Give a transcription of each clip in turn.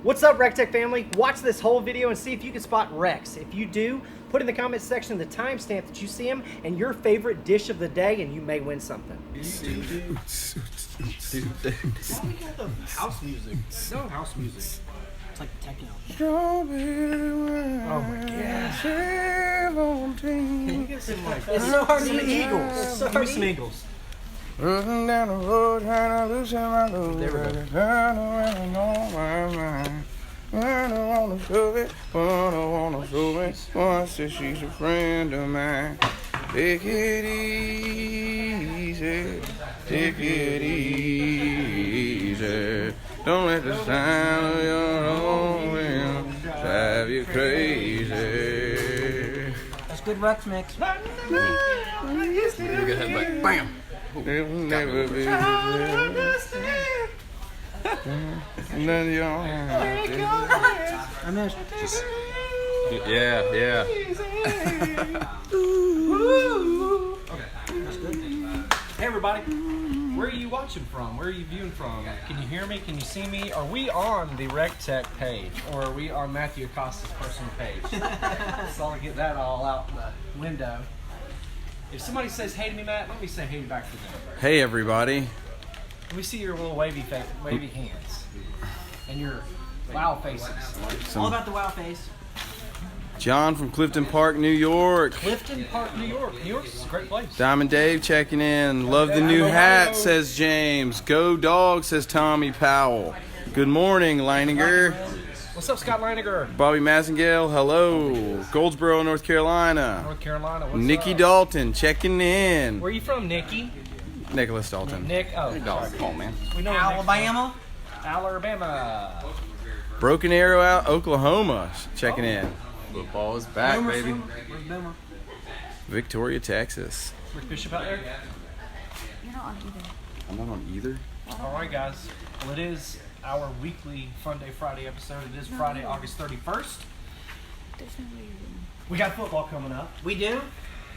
What's up, REC TEC family? Watch this whole video and see if you can spot Rex. If you do, put in the comments section the timestamp that you see him and your favorite dish of the day, and you may win something. Why we got the house music? No house music. It's like techno. Oh my gosh. It's so hard to Some eat. Eagles. It's so hard to eat. Eagles. Looking down the road, trying to loosen my load. There we go. Turn around on my mind. I don't wanna show it, I don't wanna show it. One says she's a friend of mine. Take it easy, take it easy. Don't let the sound of your own will drive you crazy. That's good Rex mix. You're gonna have like bam. It'll never be the none of your I missed. Yeah. That's good. Hey everybody, where are you watching from? Where are you viewing from? Can you hear me? Can you see me? Are we on the REC TEC page, or are we on Matthew Acosta's personal page? So I'll get that all out the window. If somebody says hey to me, Matt, let me say hey back to them. Hey everybody. Let me see your little wavy hands and your wow faces. All about the wow face. John from Clifton Park, New York. Clifton Park, New York. New York's a great place. Diamond Dave checking in. Love the new hat, says James. Go dog, says Tommy Powell. Good morning, Leininger. What's up, Scott Leininger? Bobby Massengale, hello. Goldsboro, North Carolina. North Carolina. What's Nikki up? Dalton checking in. Where are you from, Nikki? Nicholas Dalton. Nick. Oh, Oh man. we know Alabama. Alabama. Broken Arrow out, Oklahoma checking in. Football is back, baby. Where's Boomer? Victoria, Texas. Rick Bishop out there. You're not on either. I'm not on either. All right, guys. Well, it is our weekly Funday Friday episode. It is Friday, August 31st. There's no way you're doing. We got football coming up. We do?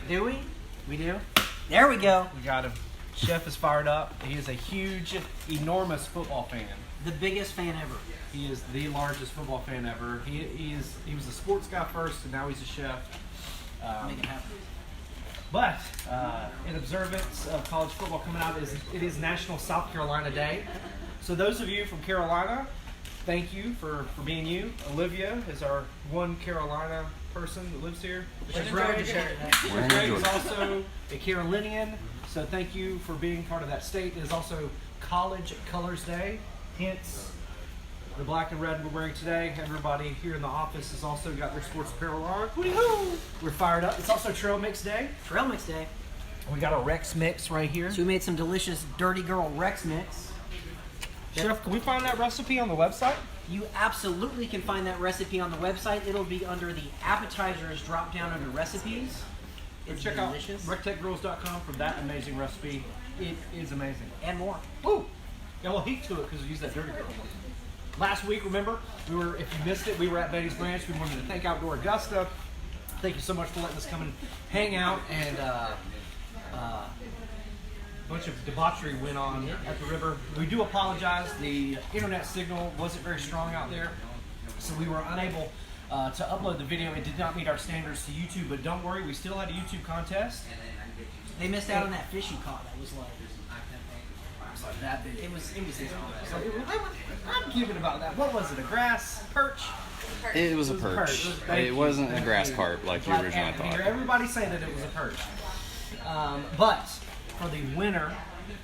Do we? We do. There we go. We got him. Chef is fired up. He is a huge, enormous football fan. The biggest fan ever. He is the largest football fan ever. He was a sports guy first, and now he's a chef. Make it happen. But in observance of college football coming out, it is National South Carolina Day. So those of you from Carolina, thank you for being you. Olivia is our one Carolina person that lives here. Greg is also a Carolinian, so thank you for being part of that state. It is also College Colors Day, hence the black and red we're wearing today. Everybody here in the office has also got their sports apparel on. We're fired up. It's also Trail Mix Day. Trail mix day. We got a Rex Mix right here. So we made some delicious Dirty Girl Rex mix. Chef, can we find that recipe on the website? You absolutely can find that recipe on the website. It'll be under the appetizers drop down under recipes. It's Check delicious. out rectechgirls.com for that amazing recipe. It is amazing. And more. Woo! Got a little heat to it because we used that Dirty Girl. Last week, remember, if you missed it, we were at Betty's Branch. We wanted to thank Outdoor Augusta. Thank you so much for letting us come and hang out, and a bunch of debauchery went on at the river. We do apologize. The internet signal wasn't very strong out there, so we were unable to upload the video. It did not meet our standards to YouTube, but don't worry, we still had a YouTube contest. They missed out on that fish you caught. That was like That big. it was I'm giving about that. What was it? A grass perch? It was a It was a perch. perch. Thank It you. wasn't a Thank grass you. carp like you Glad to originally have you here. thought. Everybody's saying that it was a perch. But for the winner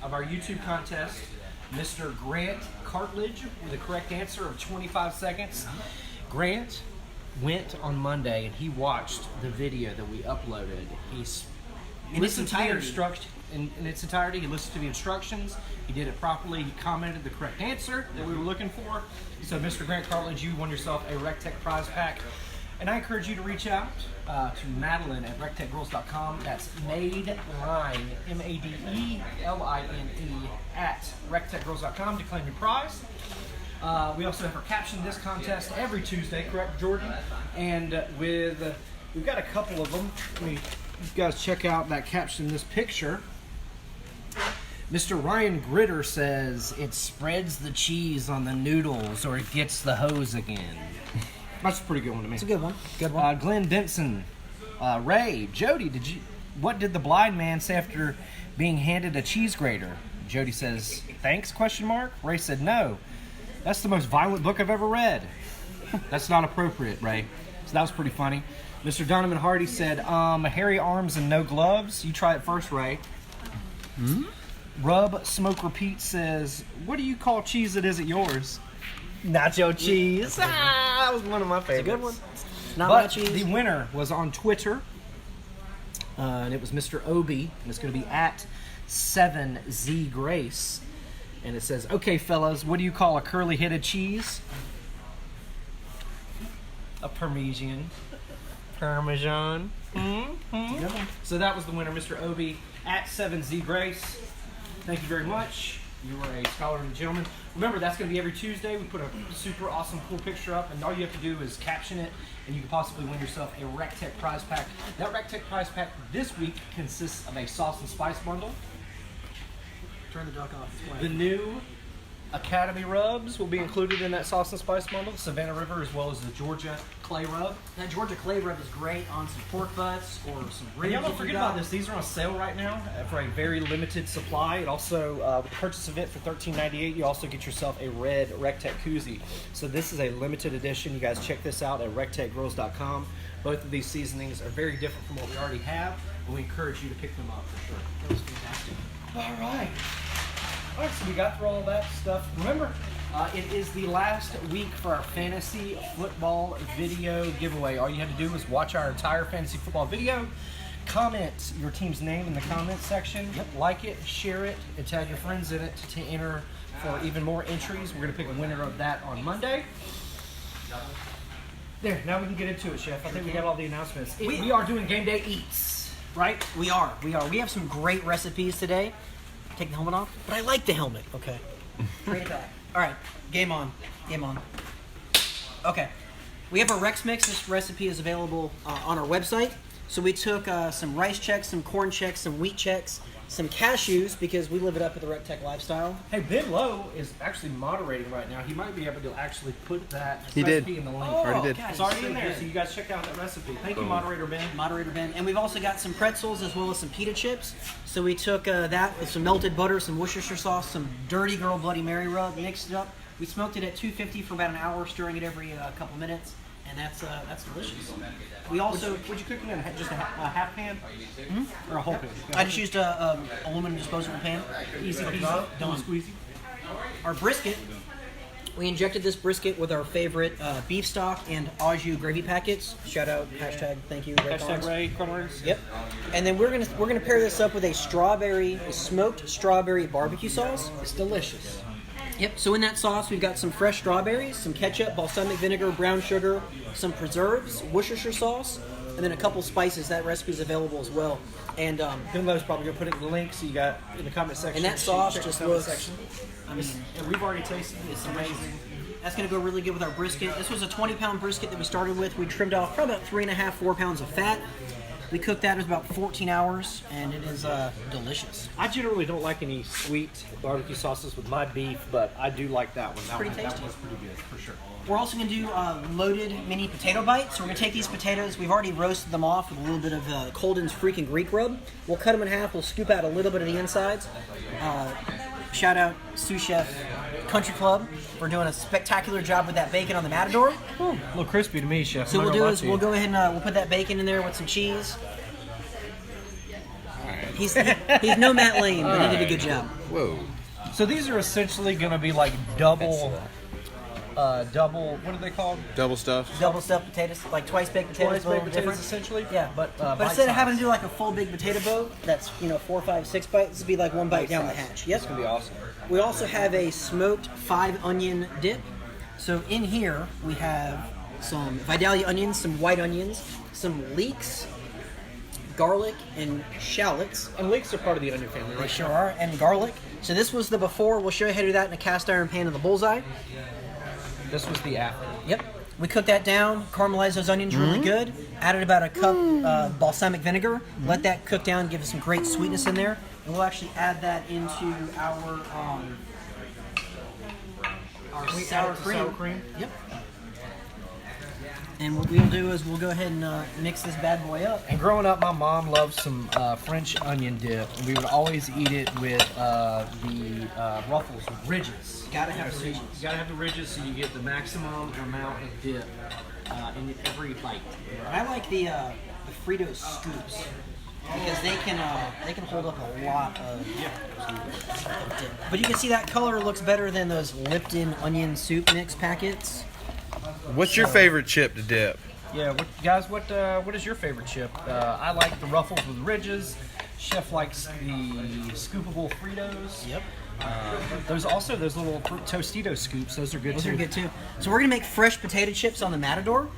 of our YouTube contest, Mr. Grant Cartledge, with the correct answer of 25 seconds. Grant went on Monday and he watched the video that we uploaded. In its entirety. In its entirety, he listened to the instructions. He did it properly. He commented the correct answer that we were looking for. So, Mr. Grant Cartledge, you won yourself a REC TEC prize pack. And I encourage you to reach out to Madeline at rectechgirls.com. That's Madeline, Madeline, at rectechgirls.com to claim your prize. We also have our Caption This contest every Tuesday, correct, Jordan? And we've got a couple of them. You guys check out that Caption This picture. Mr. Ryan Gritter says it spreads the cheese on the noodles or it gets the hose again. That's a pretty good one to me. It's a good one. Good one. Glenn Denson, Ray, Jody, what did the blind man say after being handed a cheese grater? Jody says, thanks, question mark. Ray said, no. That's the most violent book I've ever read. That's not appropriate, Ray. So that was pretty funny. Mr. Donovan Hardy said, hairy arms and no gloves. You try it first, Ray. Rub Smoker Pete says, what do you call cheese that isn't yours? Nacho cheese. That was one of my favorites. It's a good one. Not my But cheese. the winner was on Twitter, and it was Mr. Obi, and it's going to be at 7Z Grace. And it says, okay, fellas, what do you call a curly-headed cheese? A Parmesan. Parmesan. So that was the winner, Mr. Obi, at 7Z Grace. Thank you very much. You are a scholar and a gentleman. Remember, that's going to be every Tuesday. We put a super awesome, cool picture up, and all you have to do is caption it, and you can possibly win yourself a REC TEC prize pack. That REC TEC prize pack this week consists of a sauce and spice bundle. Turn the duck off. The new Academy rubs will be included in that sauce and spice bundle. Savannah River, as well as the Georgia clay rub. That Georgia clay rub is great on some pork butts or some ribs. And y'all don't if you forget got about this. These are on sale right now for a very limited supply. It also, with the purchase of it for $13.98, you also get yourself a red REC TEC koozie. So this is a limited edition. You guys check this out at rectechgirls.com. Both of these seasonings are very different from what we already have, and we encourage you to pick them up for sure. That was fantastic. All right, so we got through all that stuff. Remember, it is the last week for our fantasy football video giveaway. All you have to do is watch our entire fantasy football video, comment your team's name in the comments section, like it, share it, and tag your friends in it to enter for even more entries. We're going to pick a winner of that on Monday. There, now we can get into it, Chef. I think we got all the announcements. We are doing Game Day Eats, right? We are. We have some great recipes today. Take the helmet off. But I like the helmet. Okay. Trade it back. All right. Game on. Game on. Okay. We have a Rex Mix. This recipe is available on our website. So we took some rice checks, some corn checks, some wheat checks, some cashews, because we live it up with the REC TEC lifestyle. Hey, Ben Lowe is actually moderating right now. He might be able to actually put that He did. recipe in the link. Already did. God, It's already so in there, good. so you guys check out that recipe. Thank you, Moderator Ben. Moderator Ben. And we've also got some pretzels as well as some pita chips. So we took that with some melted butter, some Worcestershire sauce, some Dirty Girl Bloody Mary rub, mixed it up. We smoked it at 250 for about an hour, stirring it every couple minutes, and that's delicious. We also Would you cook it in just a half pan? Or a whole pan? I just used a aluminum disposable pan. Easy peasy, don't squeezy. Our brisket. We injected this brisket with our favorite beef stock and au jus gravy packets. Shout out, hashtag thank you, Ray Hashtag Collins. Ray Collins. Yep. And then we're gonna pair this up with a smoked strawberry barbecue sauce. It's delicious. Yep. So in that sauce, we've got some fresh strawberries, some ketchup, balsamic vinegar, brown sugar, some preserves, Worcestershire sauce, and then a couple spices. That recipe is available as well. And Ben Lowe's probably going to put it in the link, so you got in the comment section. And that sauce Check the just comment looks- section. I mean, And we've already tasted it. It's amazing. that's gonna go really good with our brisket. This was a 20-pound brisket that we started with. We trimmed off probably about 3.5, 4 pounds of fat. We cooked that. It was about 14 hours, and it is delicious. I generally don't like any sweet barbecue sauces with my beef, but I do like that one. Pretty That tasty. was pretty good, for sure. We're also going to do loaded mini potato bites. So we're going to take these potatoes. We've already roasted them off with a little bit of Colden's freaking Greek rub. We'll cut them in half. We'll scoop out a little bit of the insides. Shout out Sous Chef Country Club for doing a spectacular job with that bacon on the Matador. A little crispy to me, Chef. So what we'll do is we'll go ahead and we'll put that bacon in there with some cheese. He's no Matt Lane, but he did a good job. Whoa. So these are essentially going to be like double, what are they called? Double stuffed. Double stuffed potatoes, like twice baked potatoes, Twice a little baked different. potatoes, essentially. Yeah, But but instead of having to do like a full big potato boat, that's 4, 5, 6 bites, this would be like one bite down the hatch. Yes, It's going to be awesome. we also have a smoked 5-onion dip. So in here we have some Vidalia onions, some white onions, some leeks, garlic, and shallots. And leeks are part of the onion family, They right? sure are, and garlic. So this was the before. We'll show you how to do that in a cast iron pan in the bullseye. This was the after. Yep. We cooked that down, caramelized those onions really good, added about a cup balsamic vinegar, let that cook down, give it some great sweetness in there. and we'll actually add that into our sour cream. Yep. And what we'll do is we'll go ahead and mix this bad boy up. And growing up, my mom loved some French onion dip, and we would always eat it with the ruffles with ridges. Gotta have the ridges. You gotta have the ridges so you get the maximum amount of dip in every bite. I like the Frito scoops because they can hold up a lot of dip. But you can see that color looks better than those Lipton onion soup mix packets. What's your favorite chip to dip? Yeah, guys, what is your favorite chip? I like the ruffles with ridges. Chef likes the scoopable Fritos. Yep. Those little Tostito scoops. Those are good Those too. are good too. So we're gonna make fresh potato chips on the Matador.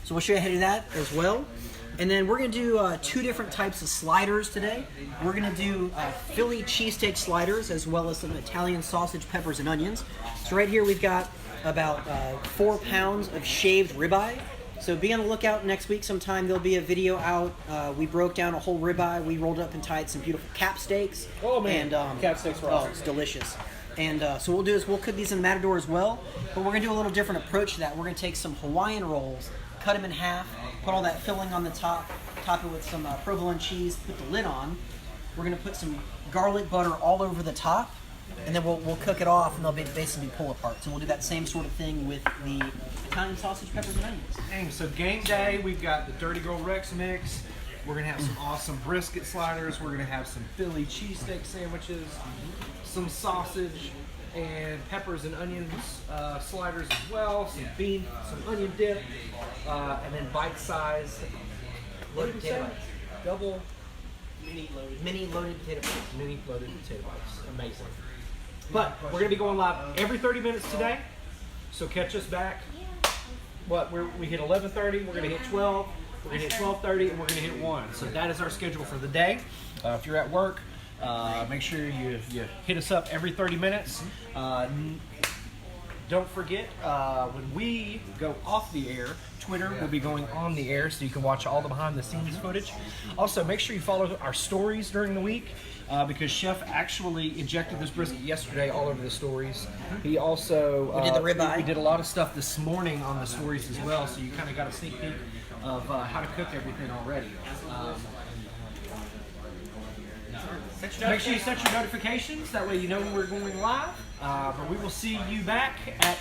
So we'll show you how to do that as well. And then we're gonna do 2 different types of sliders today. We're gonna do Philly cheesesteak sliders as well as some Italian sausage, peppers, and onions. So right here we've got about 4 pounds of shaved ribeye. So be on the lookout next week sometime. There'll be a video out. We broke down a whole ribeye. We rolled up and tied some beautiful cap steaks. Oh man, and, cap steaks were oh, awesome. it's delicious. And so what we'll do is we'll cook these in the Matador as well. But we're gonna do a little different approach to that. We're gonna take some Hawaiian rolls, cut them in half, put all that filling on the top, top it with some provolone cheese, put the lid on. We're gonna put some garlic butter all over the top. And then we'll cook it off, and they'll basically pull apart. So we'll do that same sort of thing with the Italian sausage, peppers, and onions. Dang, so game day, we've got the Dirty Girl Rex mix. We're gonna have some awesome brisket sliders. We're gonna have some Philly cheesesteak sandwiches, some sausage and peppers and onions sliders as well. Some bean, some onion dip, and then bite size. What did we say? Double Mini loaded potato chips. mini loaded potato bites. Amazing. But we're gonna be going live every 30 minutes today. So catch us back. We hit 11:30. We're gonna hit 12. We're gonna hit 12:30, and we're gonna hit 1. So that is our schedule for the day. If you're at work, make sure you hit us up every 30 minutes. Don't forget, when we go off the air, Twitter will be going on the air, so you can watch all the behind-the-scenes footage. Also, make sure you follow our stories during the week, because Chef actually injected this brisket yesterday all over the stories. He also We did the ribeye. We did a lot of stuff this morning on the stories as well, so you kind of got a sneak peek of how to cook everything already. Make sure you set your notifications, that way you know when we're going live. But we will see you back at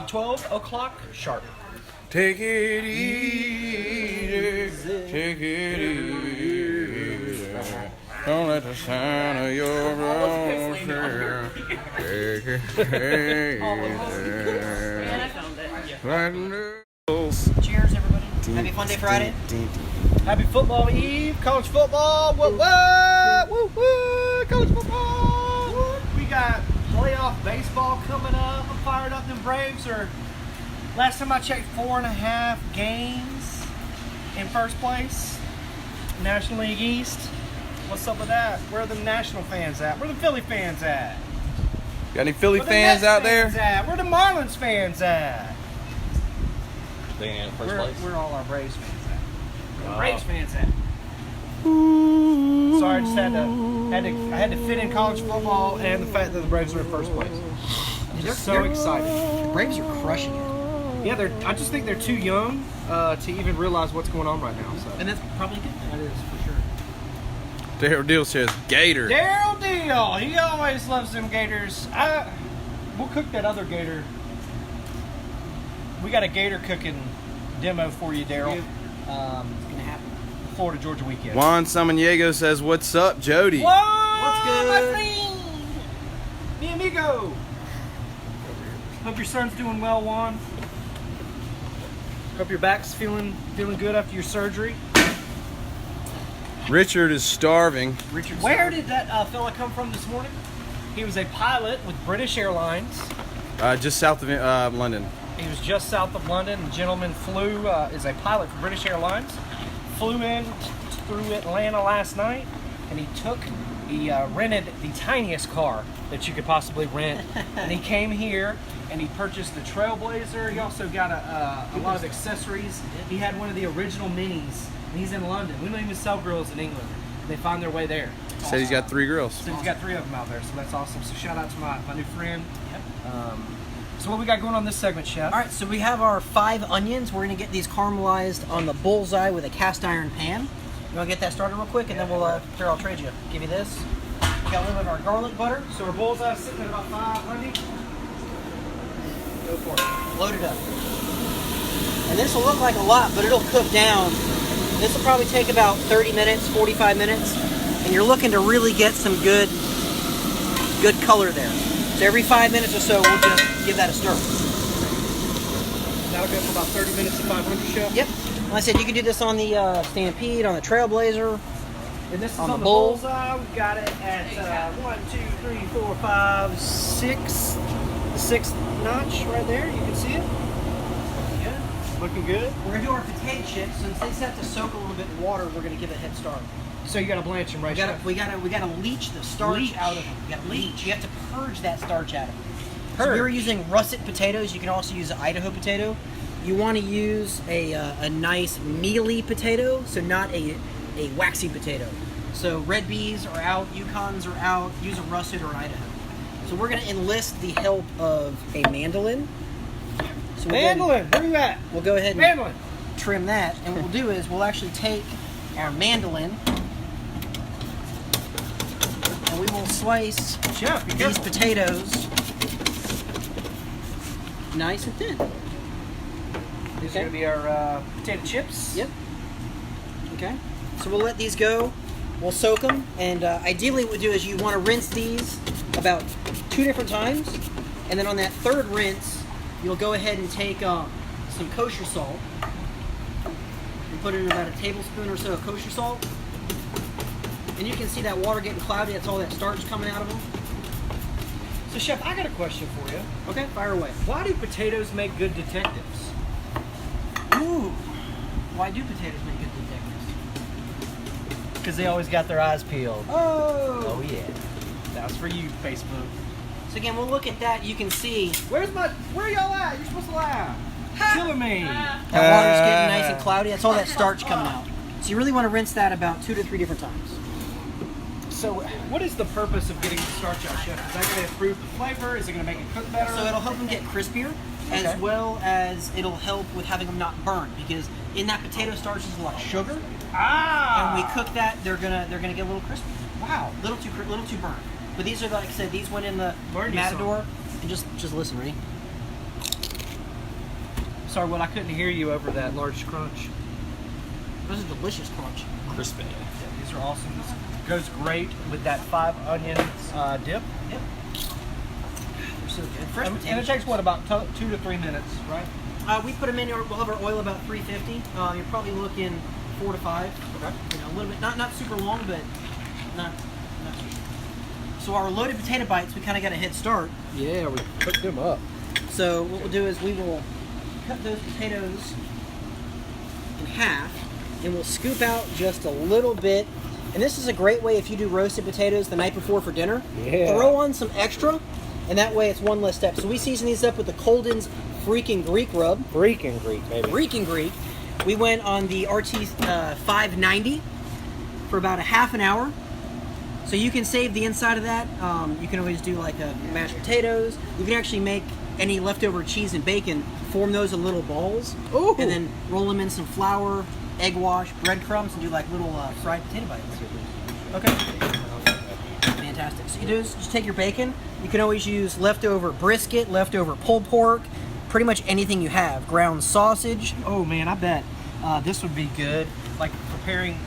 12 o'clock sharp. Take it easy, take it easy. Don't let the sound of your own fear take it easy. Like noodles. Cheers, everybody. Happy Funday Friday. Happy football eve, college football. What? Woo woo! College football. We got playoff baseball coming up. I'm fired up. Them Braves are. Last time I checked, 4.5 games in first place. National League East. What's up with that? Where are the national fans at? Where are the Philly fans at? Got any Philly Where the fans Mets out there? fans at? Where the Marlins fans at? They ain't in first place. Where all our Braves fans at? Where the Braves fans at? Sorry, I just had to fit in college football and the fact that the Braves are in first place. They're So excited. The Braves are crushing it. Yeah, I just think they're too young to even realize what's going on right now. So And that's probably good. that is for sure. Daryl Deal says Gator. Daryl Deal, he always loves them Gators. We'll cook that other Gator. We got a Gator cooking demo for you, Daryl. It's gonna happen. Florida Georgia weekend. Juan Samaniego says, "What's up, Jody?" What's good? my friend? Mi amigo. Hope your son's doing well, Juan. Hope your back's feeling good after your surgery. Richard is starving. Where did that fella come from this morning? He was a pilot with British Airlines. Just south of London. He was just south of London. The gentleman is a pilot for British Airlines. Flew in through Atlanta last night, and he rented the tiniest car that you could possibly rent. And he came here and he purchased the Trailblazer. He also got a lot of accessories. He had one of the original Minis, and he's in London. We don't even sell grills in England. They find their way there. Said he's got 3 grills. So he's got 3 of them out there, so that's awesome. So shout out to my new friend. Yep. So what we got going on this segment, Chef? All right, so we have our 5 onions. We're gonna get these caramelized on the bullseye with a cast iron pan. You wanna get that started real quick, and then we'll here, I'll trade you. Give you this. We got a little bit of our garlic butter. So our bullseye is sitting at about 500. Go for it. Load it up. And this will look like a lot, but it'll cook down. This will probably take about 30 minutes, 45 minutes, and you're looking to really get some good color there. So every 5 minutes or so, we'll just give that a stir. That'll go for about 30 minutes at 500, Chef. Yep. Like I said, you can do this on the Stampede, on the Trailblazer. And this is On on the the bull. bullseye. We've got it at 1, 2, 3, 4, 5, 6. The 6th notch right there. You can see it. Yeah, looking good. We're gonna do our potato chips. Since they have to soak a little bit in water, we're gonna give it a head start. So you got to blanch them, right, Chef? We gotta leach the starch Leach. out of them. You gotta leach. You have to purge that starch out of them. So Purge. we were using russet potatoes. You can also use an Idaho potato. You want to use a nice mealy potato, so not a waxy potato. So red bees are out, Yukons are out. Use a russet or an Idaho. So we're gonna enlist the help of a mandolin. So we'll Mandolin, where you at? We'll go ahead and Mandolin. trim that, and what we'll do is we'll actually take our mandolin and we will slice Chef, be these careful. potatoes nice and thin. These are going to be our potato chips. Yep. Okay. So we'll let these go. We'll soak them, and ideally what we do is you want to rinse these about 2 different times, and then on that 3rd rinse, you'll go ahead and take some kosher salt and put in about a tablespoon or so of kosher salt. And you can see that water getting cloudy. That's all that starch coming out of them. So, Chef, I got a question for you. Okay, fire away. Why do potatoes make good detectives? Ooh. Why do potatoes make good detectives? Because they always got their eyes peeled. Oh. yeah. That's for you, Facebook. So again, we'll look at that. You can see Where y'all at? You're supposed to laugh. Killing me. that water's getting nice and cloudy. That's all that starch coming out. So you really want to rinse that about 2 to 3 different times. So, what is the purpose of getting the starch out, Chef? Is that going to improve the flavor? Is it going to make it cook better? So it'll help them get crispier, as Okay. well as it'll help with having them not burn, because in that potato starch is a lot of sugar, and Ah! when we cook that, they're gonna get a little crispy. Wow. Little too burnt. But these are, like I said, these went in the Learned you Matador. And just listen, ready? Sorry, well, I couldn't hear you over that large crunch. This is delicious crunch. Crispy. Yeah, these are awesome. This goes great with that 5 onion dip. Yep. They're so good. Fresh potato And it takes, chips. what, about 2 to 3 minutes, right? We put them in. We'll have our oil about 350. You're probably looking 4 to 5. Okay. You know, a little bit, not super long, but not super. So our loaded potato bites, we kind of got a head start. Yeah, we cooked them up. So what we'll do is we will cut those potatoes in half, and we'll scoop out just a little bit. And this is a great way if you do roasted potatoes the night before for dinner. Yeah. Throw on some extra, and that way it's one less step. So we season these up with the Colden's Freaking Greek rub. Freaking Greek, baby. Freaking Greek. We went on the RT 590 for about a half an hour. So you can save the inside of that. You can always do like mashed potatoes. You can actually make any leftover cheese and bacon, form those in little balls, Ooh. and then roll them in some flour, egg wash, breadcrumbs, and do like little fried potato bites. Okay. Fantastic. So you do is just take your bacon. You can always use leftover brisket, leftover pulled pork, pretty much anything you have. Ground sausage. Oh, man, I bet this would be good. Like preparing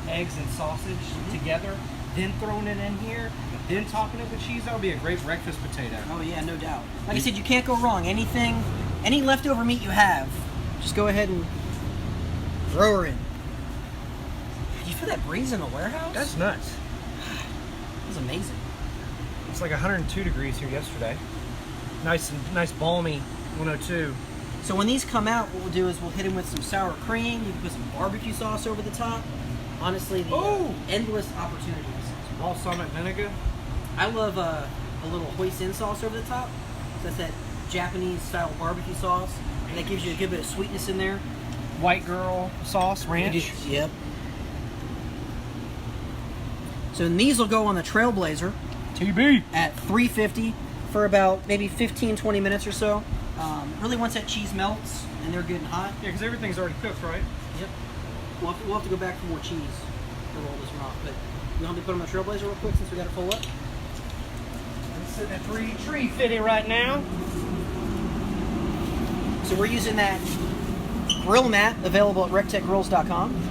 eggs and sausage together, then throwing it in here, then topping it with cheese. That would be a great breakfast potato. Oh yeah, no doubt. Like I said, you can't go wrong. Any leftover meat you have, just go ahead and throw her in. Did you feel that breeze in the warehouse? That's nuts. It was amazing. It's like 102 degrees here yesterday. Nice balmy 102. So when these come out, what we'll do is we'll hit them with some sour cream. You can put some barbecue sauce over the top. Honestly, endless opportunities. Balsamic vinegar. I love a little hoisin sauce over the top. So that's that Japanese style barbecue sauce. And that gives you a good bit of sweetness in there. White girl sauce, ranch. Yep. So then these will go on the Trailblazer TB. at 350 for about maybe 15-20 minutes or so. Really once that cheese melts and they're good and hot. Yeah, because everything's already cooked, right? Yep. We'll have to go back for more cheese to roll this one off. But you want me to put them on the Trailblazer real quick since we got it full up? It's sitting at 350 right now. So we're using that grill mat available at RecTechGrills.com.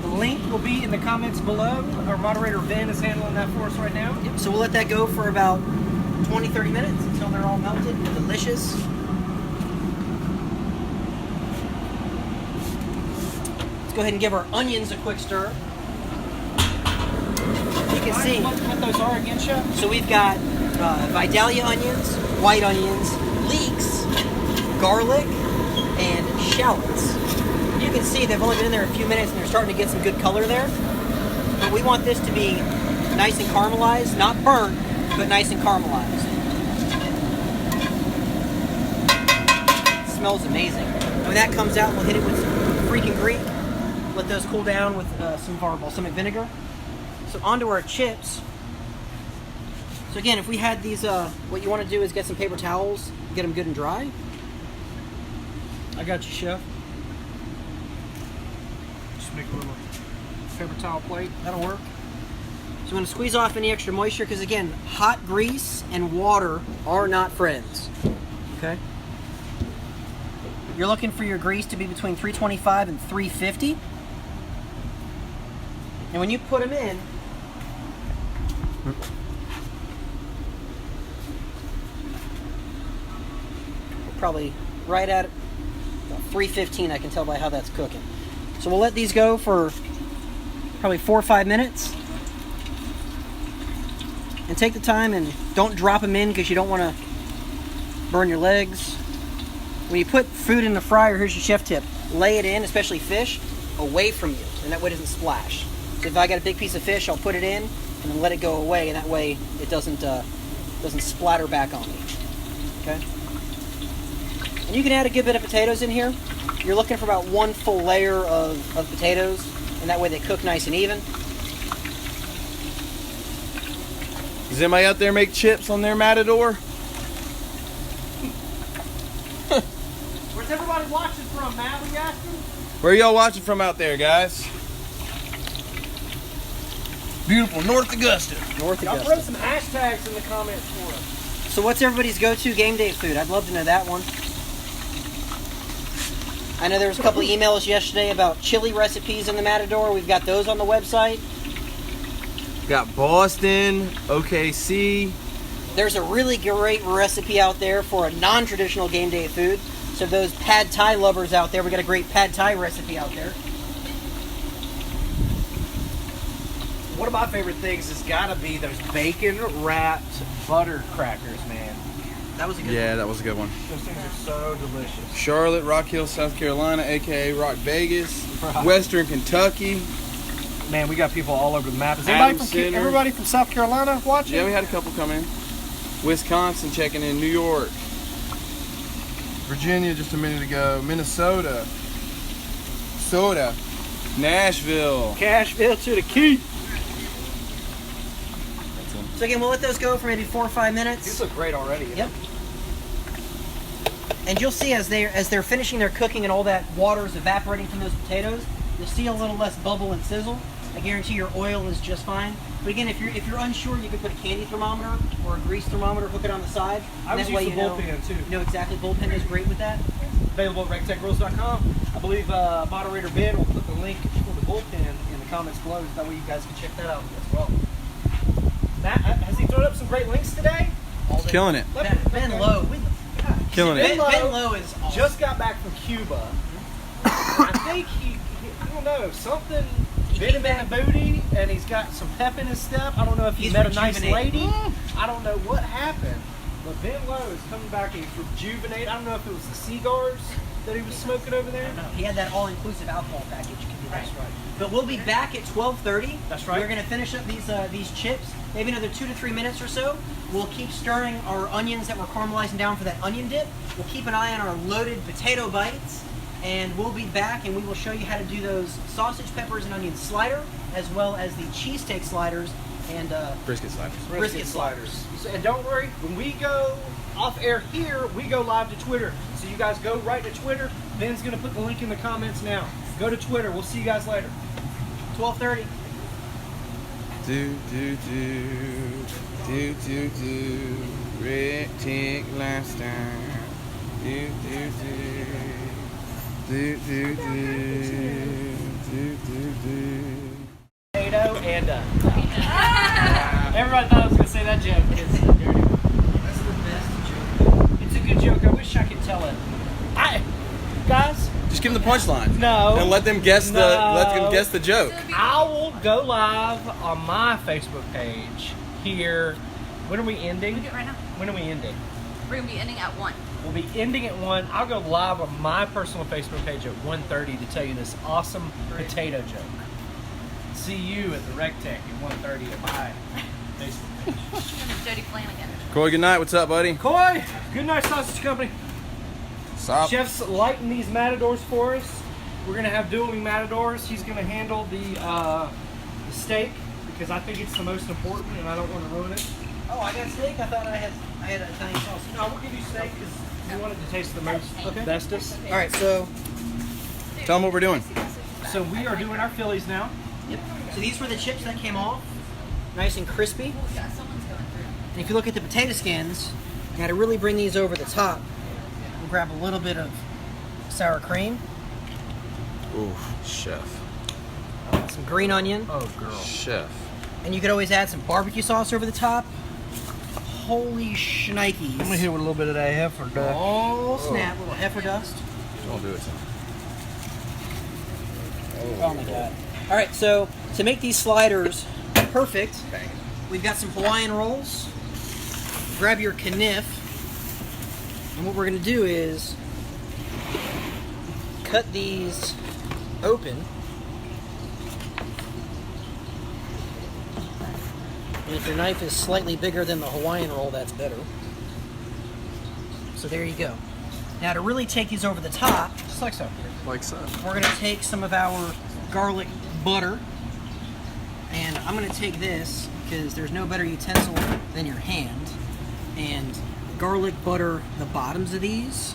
The link will be in the comments below. Our moderator Ben is handling that for us right now. Yep. So we'll let that go for about 20-30 minutes until they're all melted and delicious. Let's go ahead and give our onions a quick stir. You can see. What those are again, Chef? So we've got Vidalia onions, white onions, leeks, garlic, and shallots. You can see they've only been in there a few minutes and they're starting to get some good color there. But we want this to be nice and caramelized, not burnt, but nice and caramelized. It smells amazing. And when that comes out, we'll hit it with some freaking Greek. Let those cool down with some of our balsamic vinegar. So onto our chips. So again, if we had these, what you want to do is get some paper towels, get them good and dry. I got you, Chef. Just make a little paper towel plate. That'll work. So I'm going to squeeze off any extra moisture because again, hot grease and water are not friends. Okay? You're looking for your grease to be between 325 and 350. And when you put them in, probably right at 315, I can tell by how that's cooking. So we'll let these go for probably 4 or 5 minutes. And take the time and don't drop them in because you don't want to burn your legs. When you put food in the fryer, here's your chef tip. Lay it in, especially fish, away from you, and that way it doesn't splash. So if I got a big piece of fish, I'll put it in and then let it go away, and that way it doesn't splatter back on me. Okay? And you can add a good bit of potatoes in here. You're looking for about 1 full layer of potatoes, and that way they cook nice and even. Does anybody out there make chips on their Matador? Where's everybody watching from, Matt? We asking? Where y'all watching from out there, guys? Beautiful North Augusta. North Y'all Augusta. throw some hashtags in the comments for us. So what's everybody's go-to game day food? I'd love to know that one. I know there was a couple of emails yesterday about chili recipes in the Matador. We've got those on the website. Got Boston, OKC. There's a really great recipe out there for a non-traditional game day food. So those pad thai lovers out there, we got a great pad thai recipe out there. One of my favorite things has got to be those bacon-wrapped butter crackers, man. That was a good Yeah, one. that was a good one. Those things are so delicious. Charlotte, Rock Hill, South Carolina, aka Rock Vegas, Right. Western Kentucky. Man, we got people all over the map. Is Adams Center. everybody from South Carolina watching? Yeah, we had a couple come in. Wisconsin checking in, New York. Virginia just a minute ago, Minnesota, Nashville. Cashville to the key. So again, we'll let those go for maybe 4 or 5 These minutes. look great already. Yep. And you'll see as they're finishing their cooking and all that water is evaporating from those potatoes, you'll see a little less bubble and sizzle. I guarantee your oil is just fine. But again, if you're unsure, you can put a candy thermometer or a grease thermometer, hook it on the side. I and was that way using you bullpen too. You know exactly. Bullpen is great with that. Available at RecTechGrills.com. I believe moderator Ben will put the link for the bullpen in the comments below. That way you guys can check that out as well. Matt, has he thrown up some great links today? Killing it. Ben Lowe. Killing Ben it. Lowe is awesome. Just got back from Cuba. I think he I don't know, something bit him in the booty, and he's got some pep in his step. I don't know if he He's met a nice rejuvenated. lady. I don't know what happened. But Ben Lowe is coming back and he's rejuvenated. I don't know if it was the cigars that he was smoking over there. No, he had that all-inclusive alcohol package. That's right. But we'll be back at 12:30. That's right. We're going to finish up these chips. Maybe another 2 to 3 minutes or so. We'll keep stirring our onions that we're caramelizing down for that onion dip. We'll keep an eye on our loaded potato bites. And we'll be back and we will show you how to do those sausage, peppers, and onion slider, as well as the cheesesteak sliders and Brisket sliders. brisket sliders. So, and don't worry, when we go off air here, we go live to Twitter. So you guys go right to Twitter. Ben's gonna put the link in the comments now. Go to Twitter. We'll see you guys later. 12:30. Do. REC TEC lifestyle. Do. Potato and everybody thought I was gonna say that joke. That's the best joke. It's a good joke. I wish I could tell it. Guys, Just give them the punchline. no. And let them guess No. the joke. I will go live on my Facebook page here. When are we ending? We do it right now. When are we ending? We're gonna be ending at 1. We'll be ending at 1. I'll go live on my personal Facebook page at 1:30 to tell you this awesome potato joke. See you at the REC TEC at 1:30 at my Facebook page. Jody Flanagan. Corey, good night. What's up, buddy? Coy, good night, Sausage Company. Stop. Chef's lighting these matadors for us. We're gonna have dueling matadors. He's gonna handle the steak because I think it's the most important, and I don't want to ruin it. Oh, I got steak. I thought I had Italian sauce. No, we'll give you steak because we want it to taste the most bestest. All right, so Tell them what we're doing. So we are doing our Phillies now. so these were the chips that came off, nice and crispy. Yeah, someone's going through. And if you look at the potato skins, you got to really bring these over the top. We'll grab a little bit of sour cream, Ooh, chef. some green onion, Oh, girl. Chef. and you could always add some barbecue sauce over the top. Holy shnikes. with a little bit of that heifer duck. Oh, snap. Little heifer dust. Don't do it, son. Oh my god. All right, so to make these sliders perfect, we've got some Hawaiian rolls. Grab your kniff, and what we're gonna do is cut these open. And if your knife is slightly bigger than the Hawaiian roll, that's better. So there you go. Now to really take these over the top, Just like so. Like so. we're going to take some of our garlic butter, and I'm going to take this because there's no better utensil than your hand, and garlic butter the bottoms of these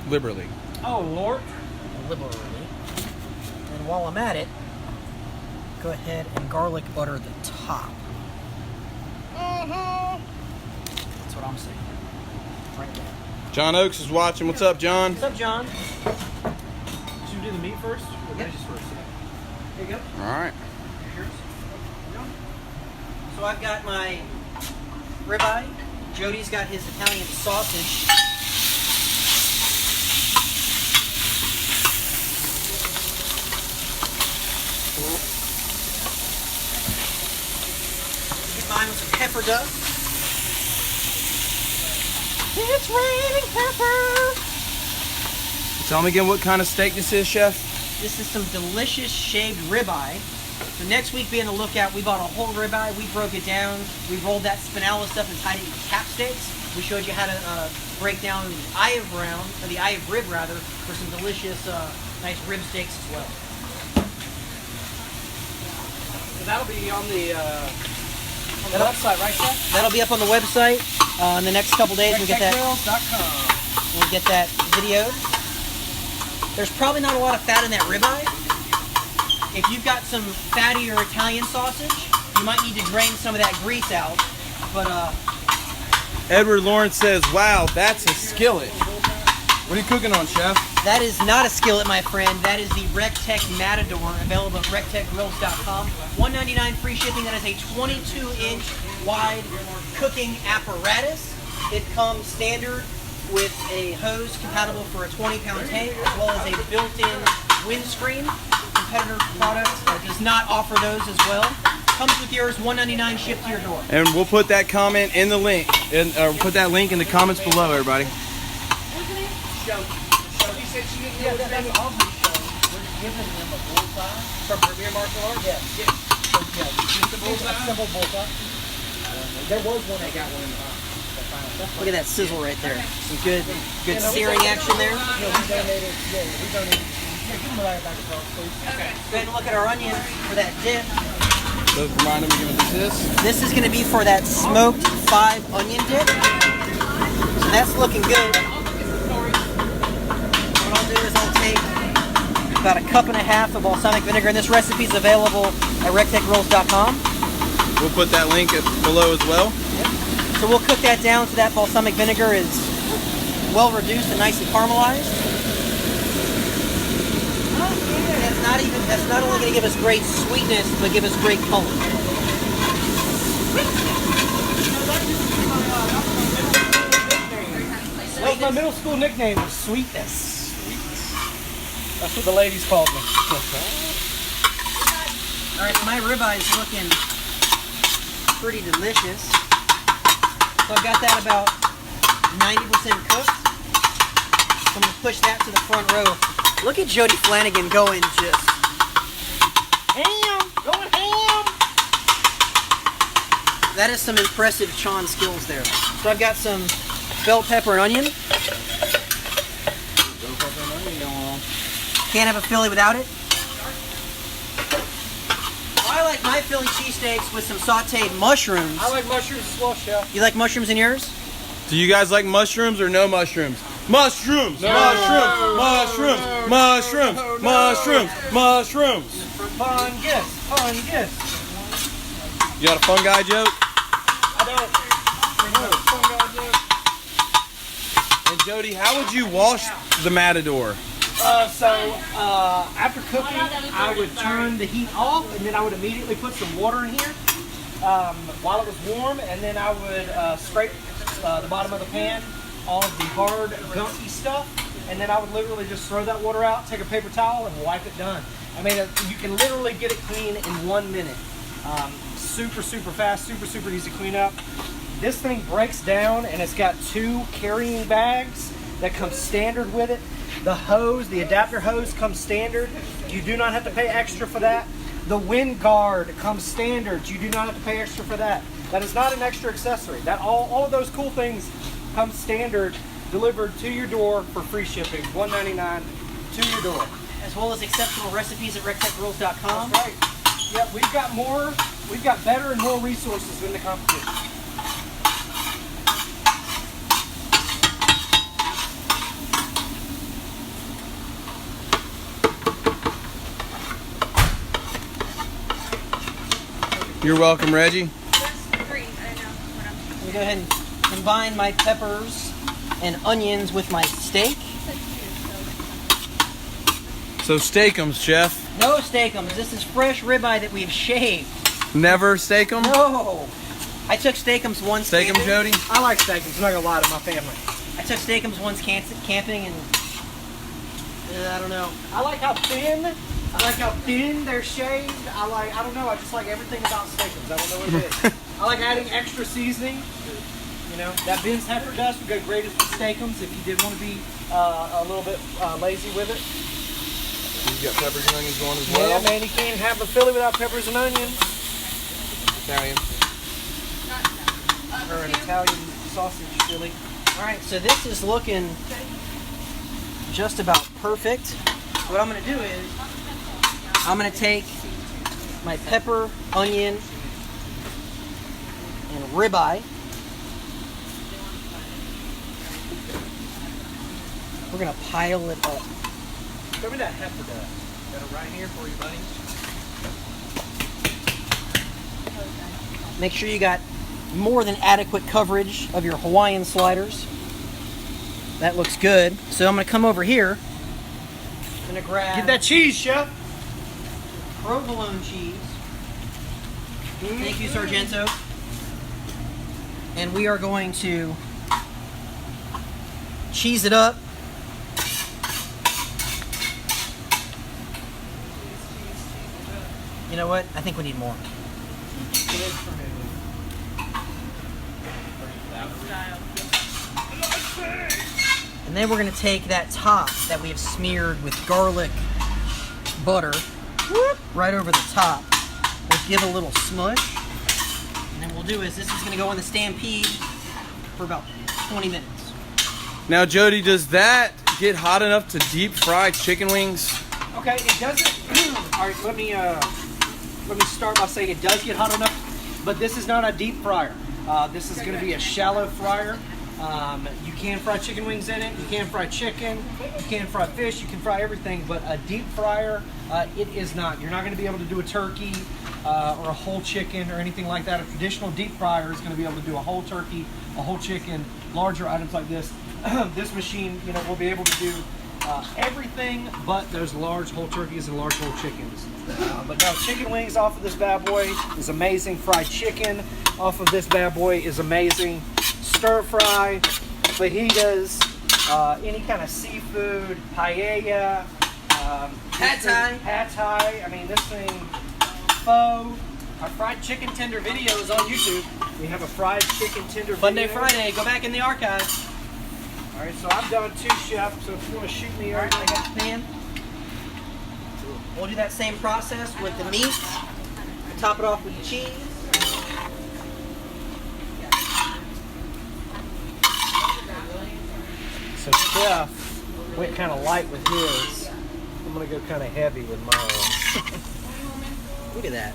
Liberally. Oh, Lord. liberally. And while I'm at it, go ahead and garlic butter the top. That's what I'm saying. Right there. John Oakes is watching. What's up, John? What's up, John? Should we do the meat first? Or Yep. veggies first? There you go. All right. So I've got my ribeye. Jody's got his Italian sausage. Get mine with some pepper dust. It's raining pepper. Tell me again what kind of steak this is, chef. This is some delicious shaved ribeye. So next week, be on the lookout. We bought a whole ribeye. We broke it down. We rolled that spinella stuff and tied it into cap steaks. We showed you how to break down the eye of rib rather, for some delicious, nice rib steaks as well. So that'll be on the website, right, Chef? That'll be up on the website in the next couple days. We'll get that. RecTecGrills.com. We'll get that videoed. There's probably not a lot of fat in that ribeye. If you've got some fattier Italian sausage, you might need to drain some of that grease out. But Edward Lawrence says, wow, that's a skillet. What are you cooking on, chef? that is not a skillet, my friend. That is the REC TEC Matador, available at RecTecGrills.com. $1.99 free shipping. That is a 22-inch wide cooking apparatus. It comes standard with a hose compatible for a 20-pound tank, as well as a built-in windscreen. Competitor product does not offer those as well. Comes with yours, $1.99 shipped to your door. And we'll put that comment in the link, or put that link in the comments below, everybody. Shelby said she didn't know what that was on the show. We're giving them a bullseye from Premier Martial Arts? Yes. So, yeah, just a bullseye? A simple bullseye. There was one that got one in the final. Look at that sizzle right there. Some good searing action there. Yeah, we donated. Yeah, give them the right back across, please. Okay. Go ahead and look at our onion for that dip. So remind them again what this is. This is going to be for that smoked 5 onion dip. So that's looking good. What I'll do is I'll take about 1.5 cups of balsamic vinegar, and this recipe is available at RECTECRolls.com. We'll put that link below as well. So we'll cook that down so that balsamic vinegar is well reduced and nicely caramelized. And that's not only going to give us great sweetness, but give us great color. That was my middle school nickname, was Sweetness. That's what the ladies called me. All right, so my ribeye is looking pretty delicious. So I've got that about 90% cooked. So I'm going to push that to the front row. Look at Jody Flanagan going just ham, going ham. That is some impressive Sean skills there. So I've got some bell pepper and onion. Can't have a Philly without it. I like my Philly cheesesteaks with some sauteed mushrooms. I like mushrooms as well, Chef. You like mushrooms in yours? Do you guys like mushrooms or no mushrooms? Mushrooms! Mushrooms! Mushrooms! Mushrooms! Mushrooms! Mushrooms! Fun gifts, fun gifts. You got a fun guy joke? I don't. And Jody, how would you wash the Matador? After cooking, I would turn the heat off, and then I would immediately put some water in here while it was warm, and then I would scrape the bottom of the pan, all of the hard, gunky stuff, and then I would literally just throw that water out, take a paper towel, and wipe it done. I mean, you can literally get it clean in 1 minute. Super, super fast, super, super easy to clean up. This thing breaks down, and it's got 2 carrying bags that come standard with it. The hose, the adapter hose comes standard. You do not have to pay extra for that. The wind guard comes standard. You do not have to pay extra for that. That is not an extra accessory. That all of those cool things come standard, delivered to your door for free shipping, $1.99 to your door. As well as exceptional recipes at RECTECRolls.com. That's right. Yep, we've got better and more resources than the competition. You're welcome, Reggie. There's 3. I don't know what I'm. Let me go ahead and combine my peppers and onions with my steak. So steakums, Chef. No steakums. This is fresh ribeye that we've shaved. Never steak 'em? No. I took steakums once. Steak 'em, camping. Jody? I like steakums, I'm not gonna lie to my family. I took steakums once camping, and I don't know. I like how thin they're shaved. I don't know, I just like everything about steakums. I don't know what it is. I like adding extra seasoning. You know, that Ben's heifer dust would go great with steakums if you did want to be a little bit lazy with it. You got peppers and onions going as Yeah, well? man, you can't have a Philly without peppers and onions. Italian. Or an Italian sausage Philly. All right, so this is looking just about perfect. What I'm going to do is I'm going to take my pepper, onion, and ribeye. We're going to pile it up. Show me that heifer dust. Got it right here for you, buddy. Make sure you got more than adequate coverage of your Hawaiian sliders. That looks good. So I'm going to come over here. I'm going to grab Get that cheese, Chef. provolone cheese. Thank you, Sargento. And we are going to cheese it up. You know what? I think we need more. And then we're going to take that top that we have smeared with garlic butter right over the top. We'll give it a little smush. And then what we'll do is this is going to go in the Stampede for about 20 minutes. Now, Jody, does that get hot enough to deep fry chicken wings? Okay, it doesn't. All right, let me let me start by saying it does get hot enough, but this is not a deep fryer. This is going to be a shallow fryer. You can fry chicken wings in it. You can fry chicken. You can fry fish. You can fry everything. But a deep fryer, it is not. You're not going to be able to do a turkey or a whole chicken or anything like that. A traditional deep fryer is going to be able to do a whole turkey, a whole chicken, larger items like this. This machine, will be able to do everything but those large whole turkeys and large whole chickens. But no, chicken wings off of this bad boy is amazing. Fried chicken off of this bad boy is amazing. Stir fry, fajitas, any kind of seafood, paella, Pad thai. Pad thai. I mean, this thing, pho. Our fried chicken tender video is on YouTube. We have a fried chicken tender Funday video. Friday. Go back in the archives. All right, so I've done 2, Chef. So if you want to shoot me, All right, I got the pan. We'll do that same process with the meat. Top it off with the cheese. So Chef went kind of light with his. I'm gonna go kind of heavy with mine. Look at that.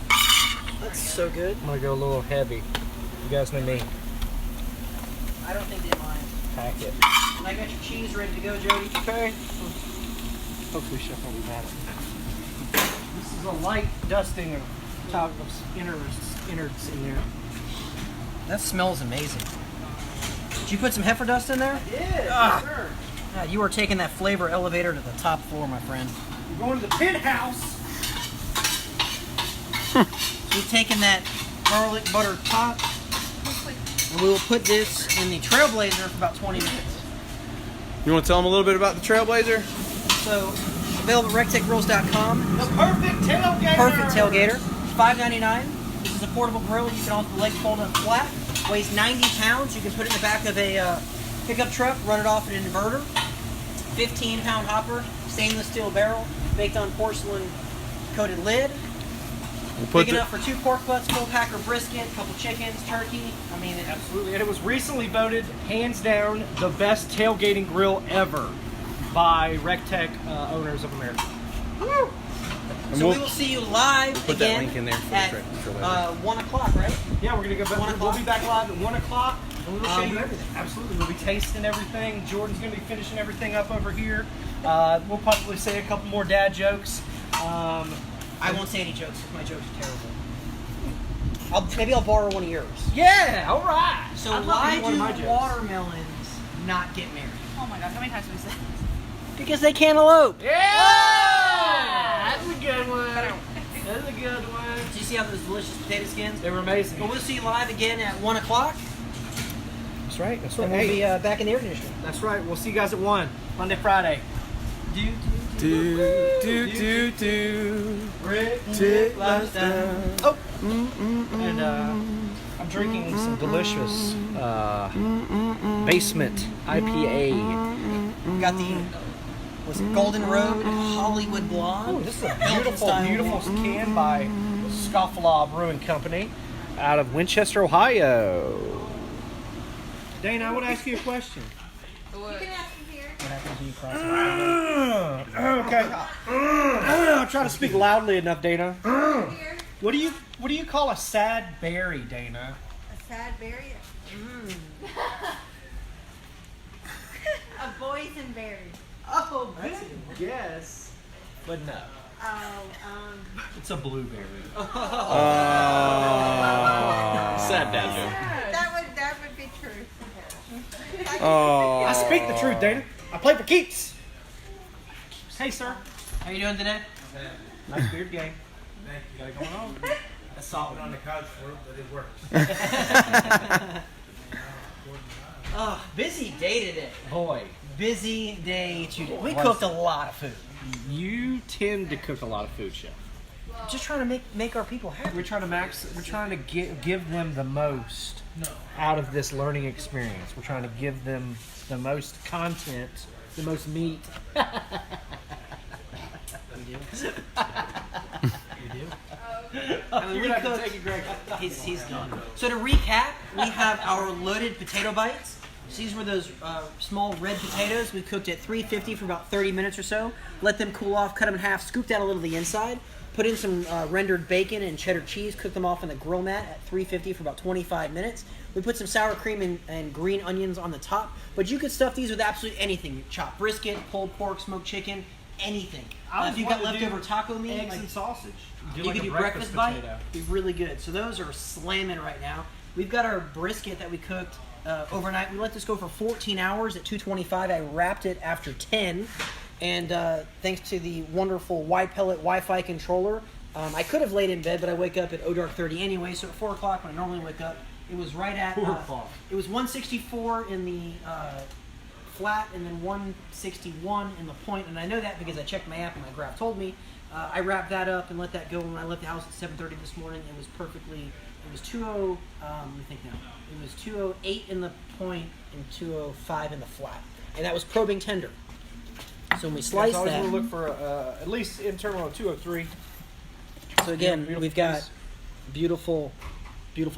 That's so good. I'm gonna go a little heavy. You guys know me. I don't think they mind. Pack it. And I got your cheese ready to go, Jody. Okay. Hopefully Chef won't be mad at me. This is a light dusting of top of innards in there. That smells amazing. Did you put some heifer dust in there? Yeah, sure. Yeah, you are taking that flavor elevator to the top floor, my friend. We're going to the penthouse. We've taken that garlic butter top, and we will put this in the Trailblazer for about 20 minutes. You want to tell them a little bit about the Trailblazer? So, Available at RECTECGrills.com. The perfect tailgater. Perfect tailgater. $5.99. This is a portable grill. You can also leg fold it flat. Weighs 90 pounds. You can put it in the back of a pickup truck, run it off an inverter. 15-pound hopper, stainless steel barrel, baked on porcelain coated lid. Big enough for 2 pork butts, full packer brisket, a couple chickens, turkey. I mean, Absolutely, and it was recently voted, hands down, the best tailgating grill ever by REC TEC Owners of America. Woo! So we will see you live put that again link in there for the at trailer. 1 o'clock, right? Yeah, we're gonna go back. 1 We'll o'clock? be back live at 1 o'clock, and we will show you everything. Absolutely, we'll be tasting everything. Jordan's gonna be finishing everything up over here. We'll probably say a couple more dad jokes. I won't say any jokes because my jokes are terrible. Maybe I'll borrow one of yours. Yeah, all right. So I'd love to why hear one of my do jokes. watermelons not get married? Oh my gosh, how many times have we said this? Because they can't elope. Yeah, that's a good one. That's a good one. Did you see how those delicious potato skins? They were amazing. Well, we'll see you live again at 1 o'clock. That's right. That's And right. we'll Hey, be back in the air conditioning. that's right. We'll see you guys at 1 Monday, Friday. Tick lifestyle. Oh, and I'm drinking some delicious basement IPA. Got the Golden Road Hollywood Blonde. Ooh, this is a Belgian beautiful, style. beautiful can by Scofflaw Brewing Company out of Winchester, Ohio. Dana, I want to ask you a question. You can ask me here. Okay. I'll try to speak loudly enough, Dana. Here. What do you call a sad berry, Dana? A sad berry. A boysenberry. Oh, yes. But no. Oh, It's a blueberry. Sad dad joke. that would be true. Oh. I speak the truth, Dana. I play for keeps. Hey, sir. How you doing today? Nice beard game. Got it going on. I saw it on the couch for it, but it works. Oh, busy day today. Boy, Busy day today. We Was cooked it? a lot of food. you tend to cook a lot of food, Chef. Just trying to make our people happy. We're trying to give them the most out of this learning experience. We're trying to give them the most content, the most meat. I mean, we cooked. He's gone. So to recap, we have our loaded potato bites. So these were those small red potatoes. We cooked at 350 for about 30 minutes or so. Let them cool off, cut them in half, scooped out a little of the inside, put in some rendered bacon and cheddar cheese, cooked them off on the grill mat at 350 for about 25 minutes. We put some sour cream and green onions on the top, but you could stuff these with absolutely anything. You chop brisket, pulled pork, smoked chicken, anything. If you got leftover taco meat, eggs and sausage. You like could a do breakfast bite. potato. Be really good. So those are slamming right now. We've got our brisket that we cooked overnight. We let this go for 14 hours at 225. I wrapped it after 10, and thanks to the wonderful Y-Pellet Wi-Fi controller, I could have laid in bed, but I wake up at dark 30 anyway. So at 4 o'clock when I normally wake up, it was right at it was 164 in the flat and then 161 in the point, and I know that because I checked my app and my graph told me. I wrapped that up and let that go. When I left the house at 7:30 this morning, it was perfectly. It was 20. Let me think now. It was 208 in the point and 205 in the flat, and that was probing tender. So when we slice always that, want to look for at least internal of 203. so again, beautiful we've got piece. beautiful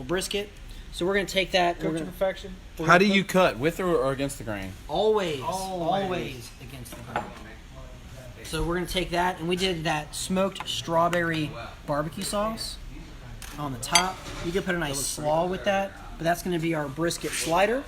brisket. So we're gonna take that. Cooked to perfection. How do you cut? With or against the grain? Always against the grain. So we're gonna take that, and we did that smoked strawberry barbecue sauce on the top. You could put a nice slaw with that, but that's gonna be our brisket slider.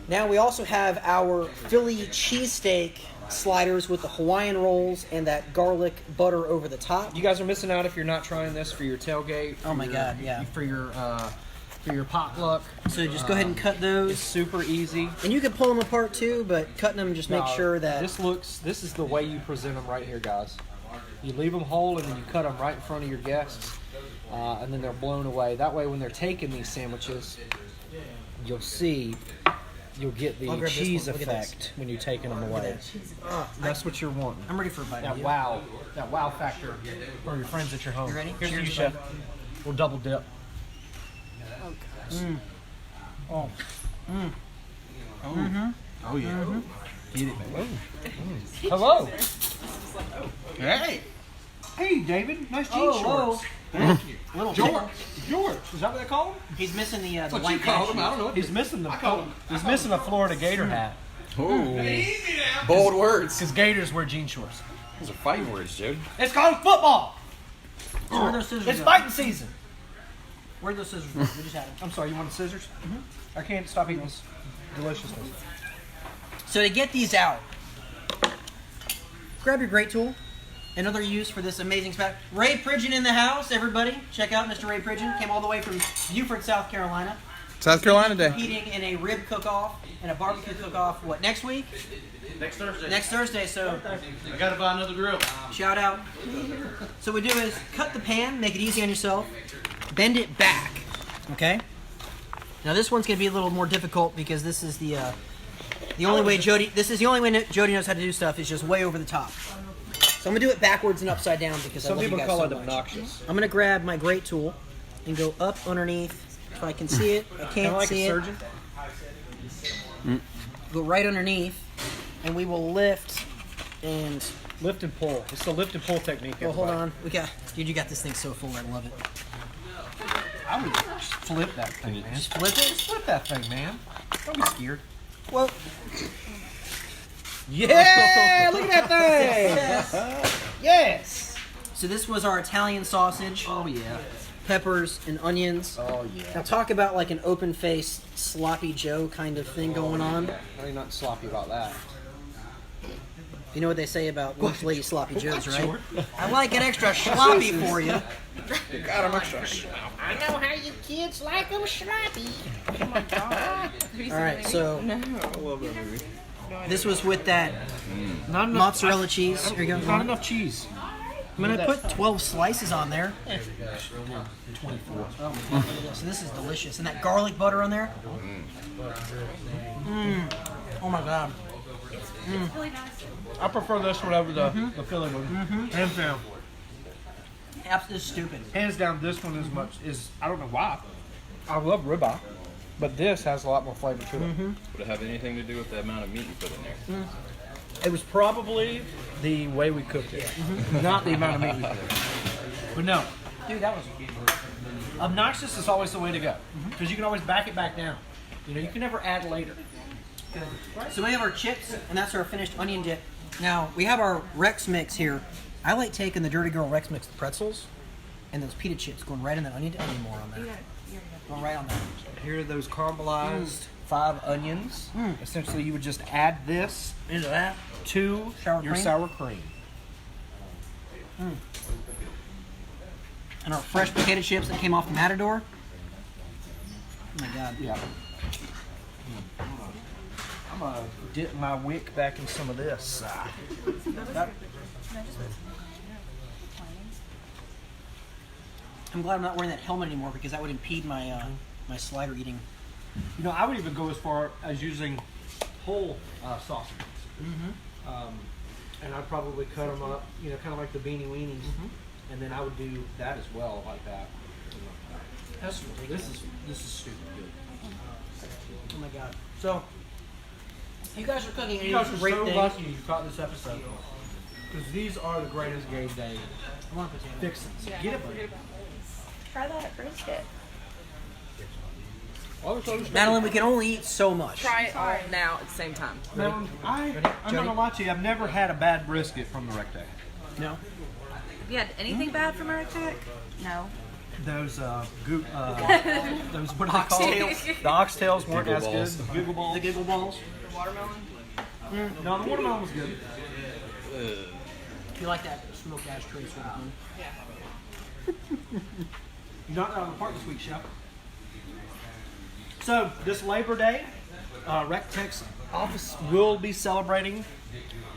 Now we also have our Philly cheesesteak sliders with the Hawaiian rolls and that garlic butter over the top. You guys are missing out if you're not trying this for your tailgate. Oh my God, yeah. For your potluck. So just go ahead and cut It's those, super easy. and you can pull them apart too. But cutting them, just make sure that this is the way you present them right here, guys. You leave them whole and then you cut them right in front of your guests, and then they're blown away. That way, when they're taking these sandwiches, you'll get the I'll grab this cheese one. Look at this. effect when you're taking them away. That's what you're wanting. I'm ready for a bite. That wow factor for your friends at your home. You ready? Here's to Cheers, you, chef. bud. We'll double dip. Oh yeah. Get it, man. Hello. Hey. Hey, David. Nice jeans Oh, shorts. whoa. Little George. Is that what they call him? He's missing the What you white called him? shoes. I don't know. He's missing the Florida Gator hat. Oh. Bold words. Because Gators wear jean shorts. Those are fighting words, dude. It's called football. So where are those scissors It's go? fighting season. Where are those scissors go? We just had them. I'm sorry. You want the scissors? I can't stop eating this deliciousness. So to get these out, grab your grate tool. Another use for this amazing spot. Ray Pridgeon in the house, everybody. Check out Mr. Ray Pridgeon. Came all the way from Beaufort, South Carolina. South Carolina Day. Competing in a rib cook-off and a barbecue cook-off. What, next week? Next Thursday. Next Thursday. So I gotta buy another grill. shout out. So what we do is cut the pan, make it easy on yourself, bend it back. Okay. Now this one's gonna be a little more difficult because this is the only way Jody. This is the only way Jody knows how to do stuff. Is just way over the top. So I'm gonna do it backwards and upside down because Some I love people you guys call so it much. obnoxious. I'm gonna grab my grate tool and go up underneath. If I can see it, I Kind can't of like see a it. surgeon. Go right underneath, and we will lift and. Lift and pull. It's the lift and pull technique. Oh, hold everybody. on. Dude, you got this thing so full. I love it. I would just flip that thing, man. Just flip it. Just flip that thing, man. Don't be scared. Well, Yeah! Look at that thing! Yes! so this was our Italian sausage. Oh, yeah. Peppers and onions. Oh, Now yeah. talk about like an open-faced sloppy Joe kind of thing going on. I'm not sloppy about that. You know what they say about lunch lady sloppy Joes, right? I like it extra sloppy for you. Got him extra. I know how you kids like them sloppy. All right, so this was with that Not enough mozzarella cheese. Here you go. Not enough cheese. I'm gonna put 12 slices on there. 24. So this is delicious, and that garlic butter on there. Oh my God. I prefer this one over the Philly one. Hands down. Absolutely stupid. Hands down, this one is I don't know why. I love ribeye, but this has a lot more flavor to it. Would it have anything to do with the amount of meat you put in there? It was probably the way we cooked it, not the amount of meat we put in. But no, Dude, that was obnoxious is always the way to go because you can always back it back down. You know, you can never add later. good. So we have our chips, and that's our finished onion dip. Now, we have our Rex mix here. I like taking the Dirty Girl Rex Mix pretzels and those pita chips, going right in there. I need more on that. Going right on that. Here are those caramelized 5 onions. Essentially, you would just add this Into that. to Sour your cream? sour cream. And our fresh potato chips that came off the Matador. Oh my God. Yeah. I'm gonna dip my wick back in some of this. I'm glad I'm not wearing that helmet anymore because that would impede my my slider eating. You know, I would even go as far as using whole sausages. And I'd probably cut them up, you know, kind of like the beanie weenies. And then I would do that as well, like that. That's ridiculous. This is stupid good. Oh my God. So, you guys are cooking You guys any are great so things. lucky you caught this episode. Because these are the greatest game day I want potato. fixings. Get it, buddy. Try that at Brisket. Madeline, we can only eat so much. Try it all now at the same time. Now, I'm not gonna lie to you. I've never had a bad brisket from the REC TEC. No. Have you had anything bad from REC TEC? No. Those those what are they called? The oxtails weren't Giggle as balls. good. The giggle balls. The giggle balls. No, the watermelon was good. You like that smoked ashtray sort of thing? You knocked it out of the park this week, Chef. So this Labor Day, REC TEC's office will be celebrating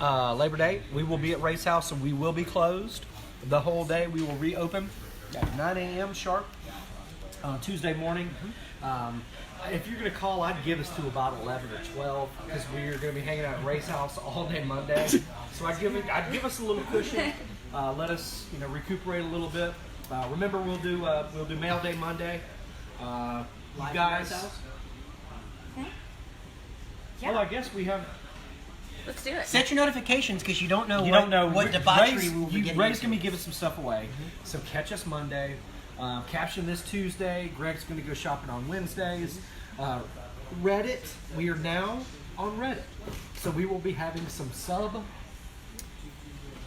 Labor Day. We will be at Race House and we will be closed the whole day. We will reopen at 9 a.m. sharp on Tuesday morning. If you're going to call, I'd give us to about 11 or 12 because we're going to be hanging out at Race House all day Monday. So I'd give us a little cushion. Let us, you know, recuperate a little bit. Remember, we'll do Mail Day Monday. You guys. Yeah. Well, I guess we have. Let's do it. Set your notifications because you don't know what Ray- debauchery we will be getting Ray's into. gonna be giving some stuff away, so catch us Monday. Caption this Tuesday. Greg's gonna go shopping on Wednesdays. Reddit. We are now on Reddit, so we will be having some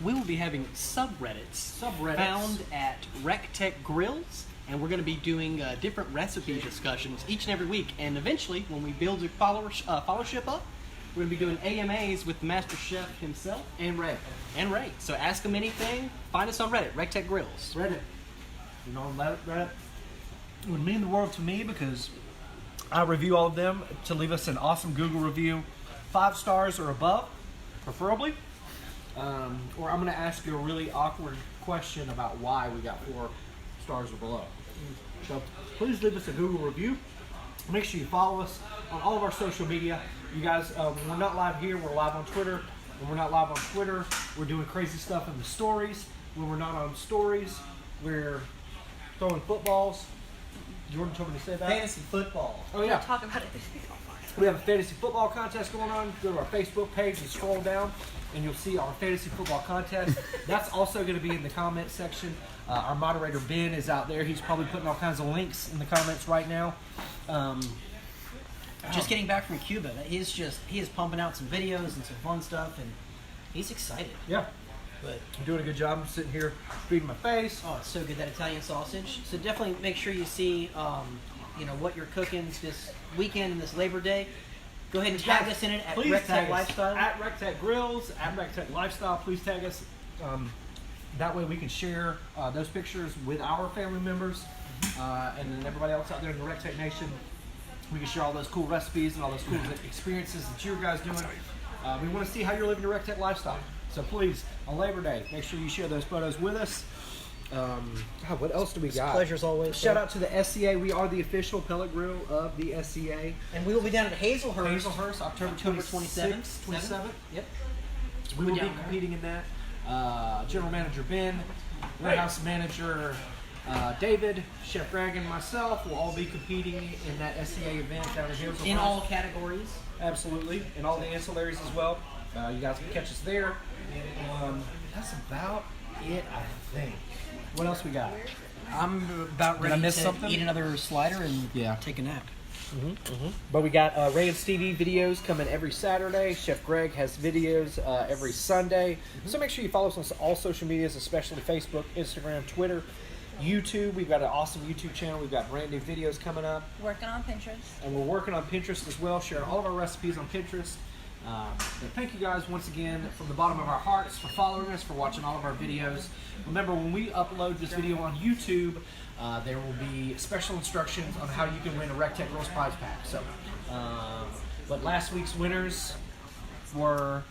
We will be having subreddits subreddits found at REC TEC Grills, and we're going to be doing different recipe discussions each and every week. And eventually, when we build a followership up, we're going to be doing AMAs with the Master Chef himself and Ray. and Ray. So ask them anything. Find us on Reddit, REC TEC Grills. Reddit. You know, Reddit would mean the world to me because I review all of them. To leave us an awesome Google review, 5 stars or above, preferably. Or I'm going to ask you a really awkward question about why we got 4 stars or below. So please leave us a Google review. Make sure you follow us on all of our social media. You guys, when we're not live here, we're live on Twitter. When we're not live on Twitter, we're doing crazy stuff in the stories. When we're not on stories, we're throwing footballs. Jordan told me to say that. Fantasy football. Oh yeah. Talk about it. We have a fantasy football contest going on. Go to our Facebook page and scroll down, and you'll see our fantasy football contest. That's also going to be in the comment section. Our moderator Ben is out there. He's probably putting all kinds of links in the comments right now. Just getting back from Cuba. He is pumping out some videos and some fun stuff, and he's excited. Yeah, But I'm doing a good job. I'm sitting here feeding my face. oh, it's so good, that Italian sausage. So definitely make sure you see what you're cooking this weekend and this Labor Day. Go ahead and tag us in it at Please REC tag TEC us Lifestyle. at REC TEC Grills, at REC TEC Lifestyle. Please tag us. That way we can share those pictures with our family members and then everybody else out there in the REC TEC Nation. We can share all those cool recipes and all those cool experiences that you guys doing. We want to see how you're living your REC TEC lifestyle. So please, on Labor Day, make sure you share those photos with us. God, what else do we got? Pleasure as always. Shout out to the SCA. We are the official pellet grill of the SCA. And we will be down at Hazelhurst. October October 26th, 27th. Yep. We will be down there. competing in that. General Manager Ben, Warehouse Manager David, Chef Greg, and myself will all be competing in that SCA event down in Hazelhurst. In all categories. Absolutely. And all the ancillaries as well. You guys can catch us there. That's about it, I think. What else we got? I'm about Did I ready miss to something? eat another slider and Yeah. take a nap. But we got Ray and Stevie videos coming every Saturday. Chef Greg has videos every Sunday. So make sure you follow us on all social medias, especially Facebook, Instagram, Twitter, YouTube. We've got an awesome YouTube channel. We've got brand new videos coming up. Working on Pinterest. And we're working on Pinterest as well, sharing all of our recipes on Pinterest. But thank you guys once again from the bottom of our hearts for following us, for watching all of our videos. Remember, when we upload this video on YouTube, there will be special instructions on how you can win a REC TEC Girls Prize Pack. So, but last week's winners were,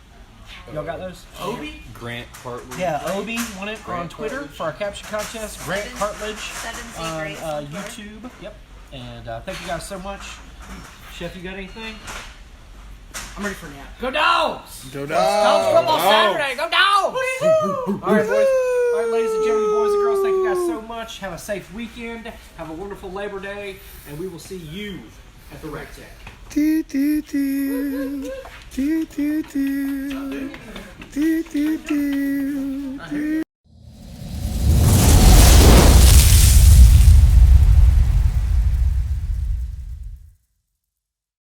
y'all got those? Obi? Grant Cartledge. Yeah, Obi won it on Twitter for our caption contest. Grant Cartledge 7C on grade. YouTube. Yep. And thank you guys so much. Chef, you got anything? I'm ready for a nap. Go Dogs! Go College football down. Saturday. Go Dogs! All right, boys. All right, ladies and gentlemen, boys and girls, thank you guys so much. Have a safe weekend. Have a wonderful Labor Day, and we will see you at the REC TEC. Do, do, do. Do, do, do. Do, do, do.